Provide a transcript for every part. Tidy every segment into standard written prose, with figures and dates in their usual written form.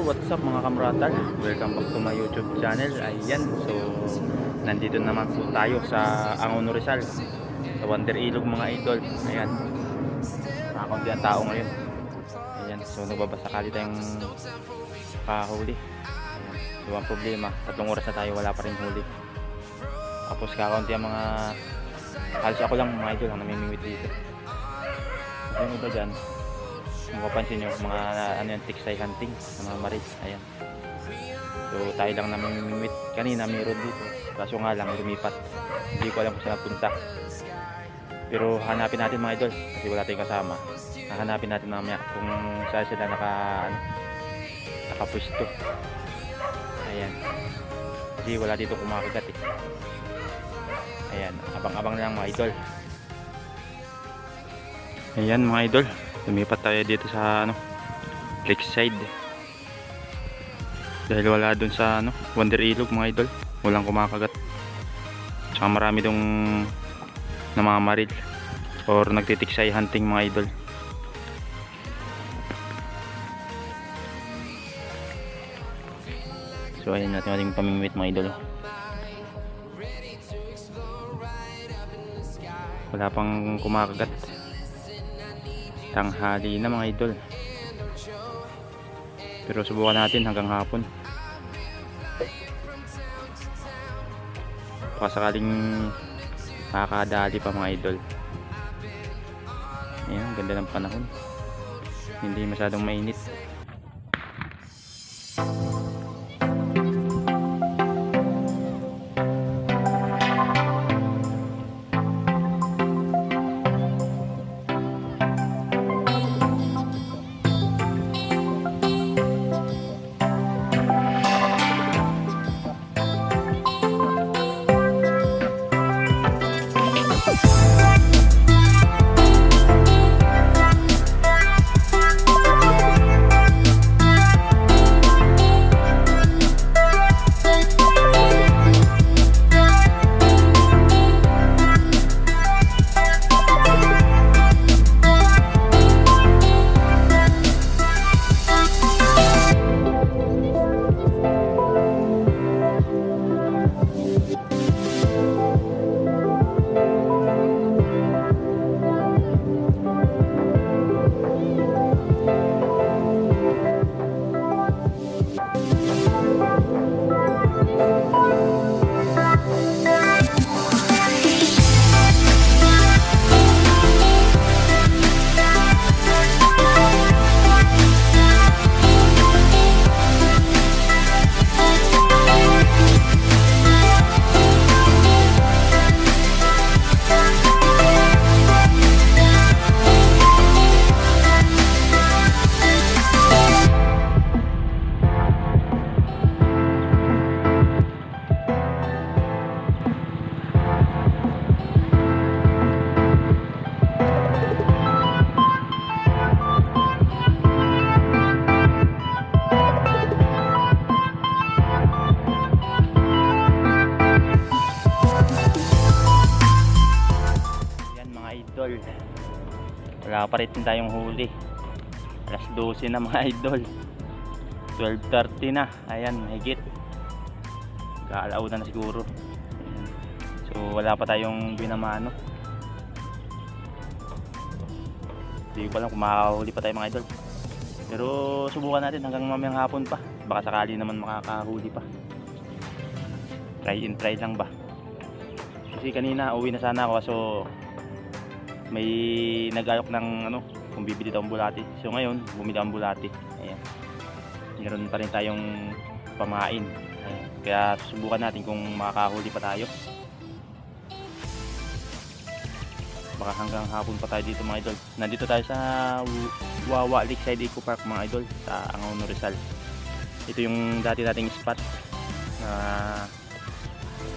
what's up mga kamratal? Welcome back to my YouTube channel. Ayan, so nandito naman po tayo sa Angono Rizal, sa Wonder Ilog mga idol. Ayan, nakakunti ang tao ngayon. Ayan, so nagbabasakali tayong kahuli. Ayan, so ang problema, 3 oras na tayo wala pa rin huli. Tapos kakaunti ang mga halos ako lang mga idol ang namimimit dito. Yung iba dyan, kung mapapansin nyo, mga ano yan, tiksay hunting na mga marit. Ayan, so tayo lang namimimit. Kanina mayroon dito, kaso nga lang lumipat, hindi ko alam kung saan napunta. Pero hanapin natin mga idol kasi wala tayong kasama. Hanapin natin mamaya kung saan sila nakapwesto. Ayan, kasi wala dito kumakagat eh. Ayan, abang-abang lang mga idol. Ayan mga idol, lumipat tayo dito sa lakeside. Dahil wala dun sa Wonder Ilog mga idol, walang kumakagat. Tsaka marami dong namamaril or nagtitiksay hunting mga idol. So ayan natin ating pamimit mga idol. Wala pang kumakagat. Tanghali na mga idol, pero subukan natin hanggang hapon. Baka sakaling makakadali pa mga idol. Ayan, ganda ng panahon, hindi masyadong mainit. Wala pa rin tayong huli. Alas 12 na mga idol, 12:30 na. Ayan, mahigit kaalauna na siguro. Ayan. So wala pa tayong binamano. Hindi ko alam kung makakahuli pa tayo mga idol, pero subukan natin hanggang mamayang hapon pa. Baka sakali naman makakahuli pa. Try and try lang ba, kasi kanina uwi na sana ako, so may nag-alok ng kung bibili daw ang bulati. So ngayon bumili ang bulati. Ayan, meron pa rin tayong pamain. Ayan, kaya subukan natin kung makakahuli pa tayo. Baka hanggang hapon pa tayo dito mga idol. Nandito tayo sa Wawa Lakeside Eco Park mga idol, sa Angono Rizal. Ito yung dati nating spot na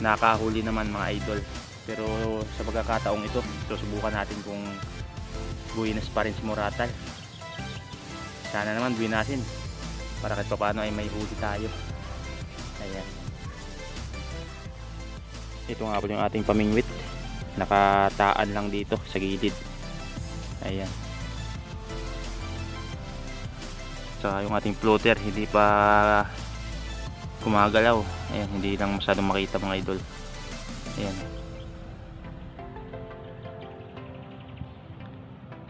nakahuli naman mga idol. Pero sa pagkakataong ito, susubukan natin kung buwinas pa rin si Moratal. Sana naman buwinasin para kahit paano ay may huli tayo. Ayan, ito nga po yung ating pamingwit. Nakataan lang dito sa gilid. Ayan. Tsaka yung ating floater hindi pa gumagalaw. Ayan, hindi lang masyadong makita mga idol. Ayan.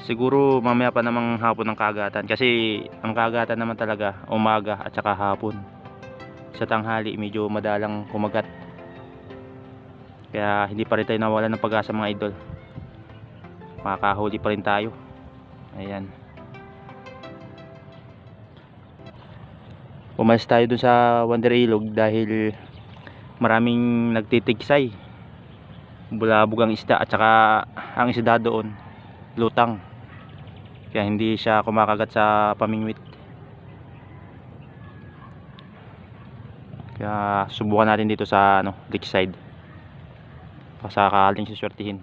Siguro mamaya pa namang hapon ng kagatan, kasi ang kagatan naman talaga umaga at saka hapon. Sa tanghali medyo madalang kumagat. Kaya hindi pa rin tayo nawalan ng pag-asa mga idol. Makakahuli pa rin tayo. Ayan. Umalis tayo dun sa Wonder Ilog dahil maraming nagtitigsay. Bulabog ang isda at saka ang isda doon lutang. Kaya hindi siya kumakagat sa pamingwit. Kaya subukan natin dito sa lakeside. Pasakaling suswertihin.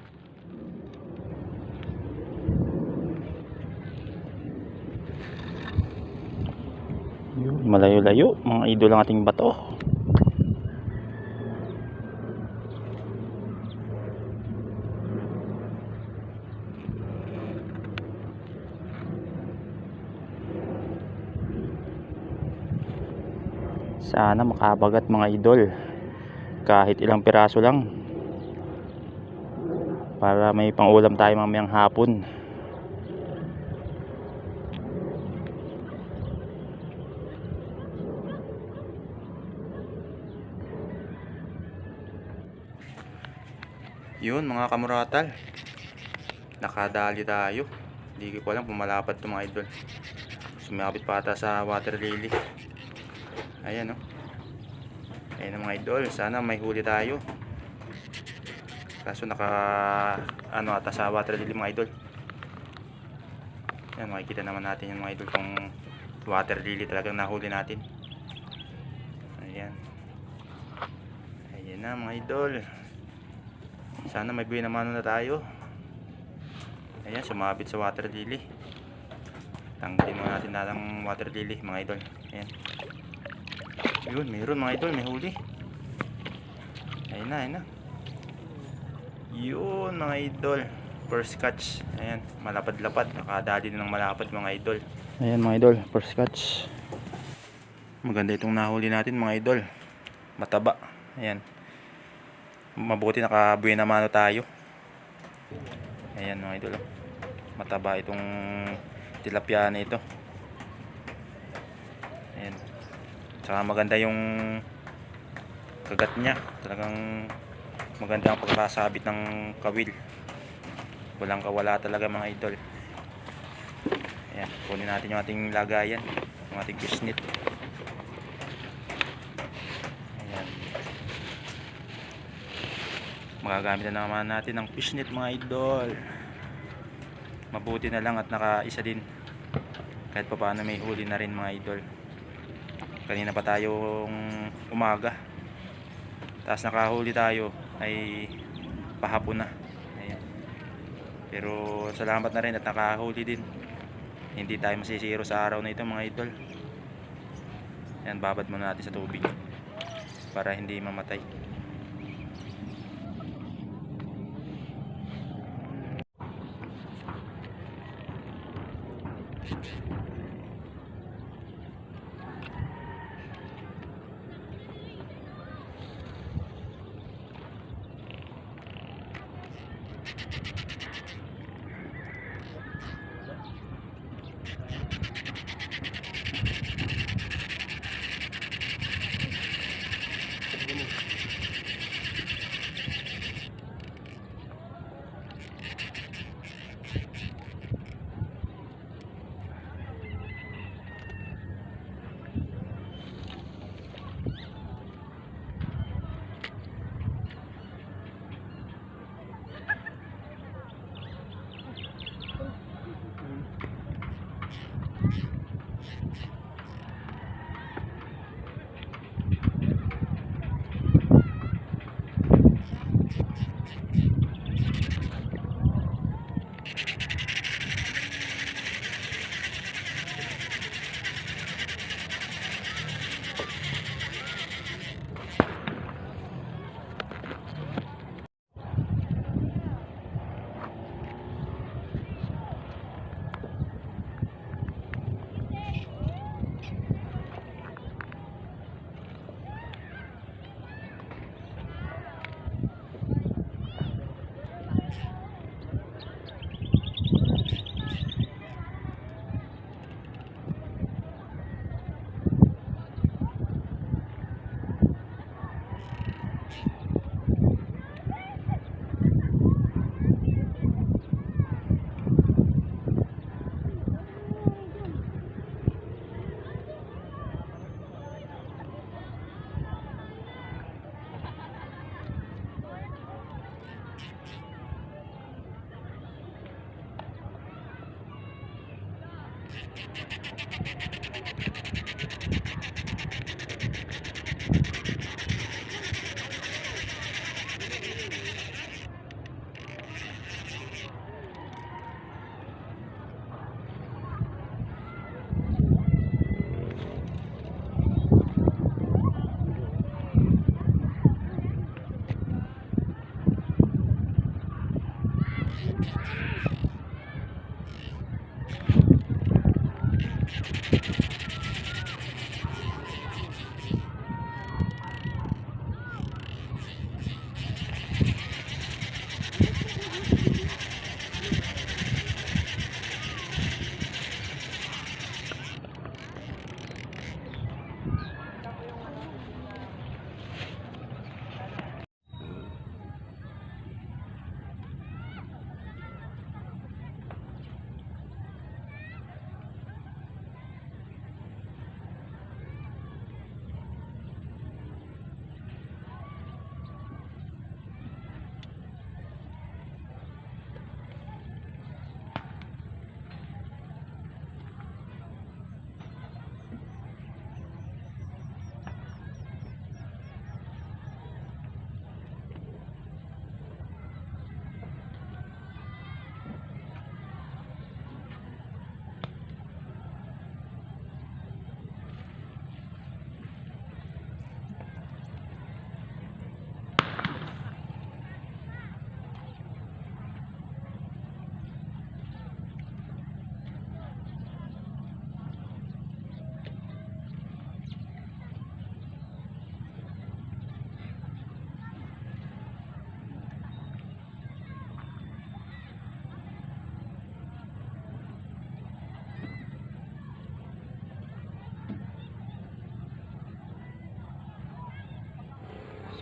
Malayo-layo mga idol ang ating bato. Sana makabagat mga idol, kahit ilang piraso lang, para may pang-ulam tayo mamayang hapon. Yun mga kamuratal, nakadali tayo. Hindi ko alam kung malapad ito mga idol. Sumabit pa ata sa water lily. Ayan o. Ayan mga idol, sana may huli tayo. Kaso ata sa water lily mga idol. Ayan, makikita naman natin yung mga idol kung water lily talagang nahuli natin. Ayan. Ayan na mga idol. Sana may buhay naman na tayo. Ayan, sumabit sa water lily. Tanggalin muna natin na lang water lily mga idol. Ayan. Yun, mayroon mga idol, may huli. Ayan na, ayan na. Yun mga idol, first catch. Ayan, malapad-lapad. Nakadali na ng malapad mga idol. Ayan mga idol, first catch. Maganda itong nahuli natin mga idol. Mataba. Ayan. Mabuti nakabuhay naman tayo. Ayan mga idol, mataba itong tilapia na ito. Ayan. Tsaka maganda yung kagat niya. Talagang maganda ang pagkakasabit ng kawil. Walang kawala talaga mga idol. Ayan, kunin natin yung ating lagayan, yung ating fishnet. Ayan. Magagamit na naman natin ang fishnet mga idol. Mabuti na lang at nakaisa din. Kahit pa paano may huli na rin mga idol. Kanina pa tayong umaga, tapos nakahuli tayo ay pahapon na. Ayan. Pero salamat na rin at nakahuli din. Hindi tayo masisiro sa araw na ito mga idol. Ayan, babad muna natin sa tubig para hindi mamatay.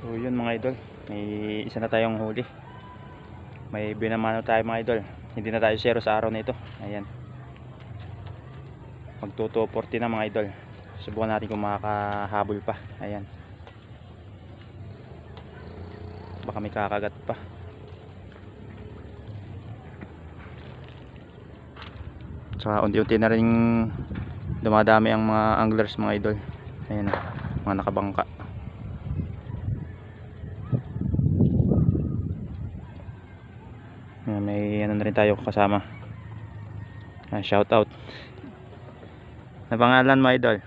So yun mga idol, may isa na tayong huli. May binamano tayo mga idol. Hindi na tayo zero sa araw na ito. Ayan, magto 240 na mga idol. Subukan natin kung makakahabol pa. Ayan, baka may kakagat pa. Saka unti-unti na rin dumadami ang mga anglers mga idol. Ayan na, mga nakabangka. Ayan, may ano na rin tayo kasama. Shout out. Na pangalan mo idol?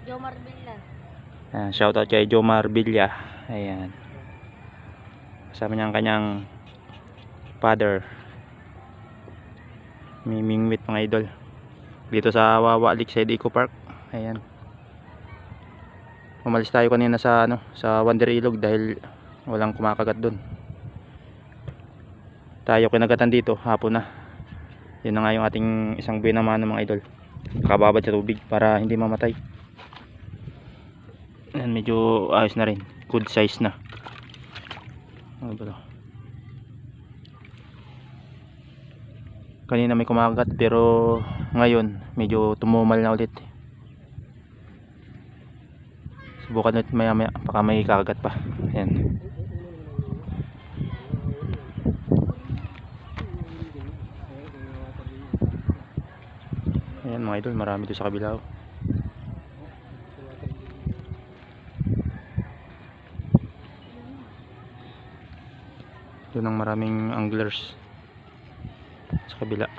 Jomar Villa. Ayan, shout out kay Jomar Villa. Ayan, kasama niya ang kanyang father, Mimingwit mga idol, dito sa Wawa Lakeside Eco Park. Ayan, umalis tayo kanina sa sa Wonder Ilog dahil walang kumakagat doon. Tayo kinagatan dito hapon na. Yun na nga yung ating isang binamano mga idol, nakababad sa tubig para hindi mamatay. Ayan, medyo ayos na rin, good size na. Ano ba to? Kanina may kumakagat pero ngayon medyo tumumal na ulit. Subukan ulit maya maya, baka may kakagat pa. Ayan. Ayan mga idol, marami doon sa kabila. Doon ang maraming anglers sa kabila.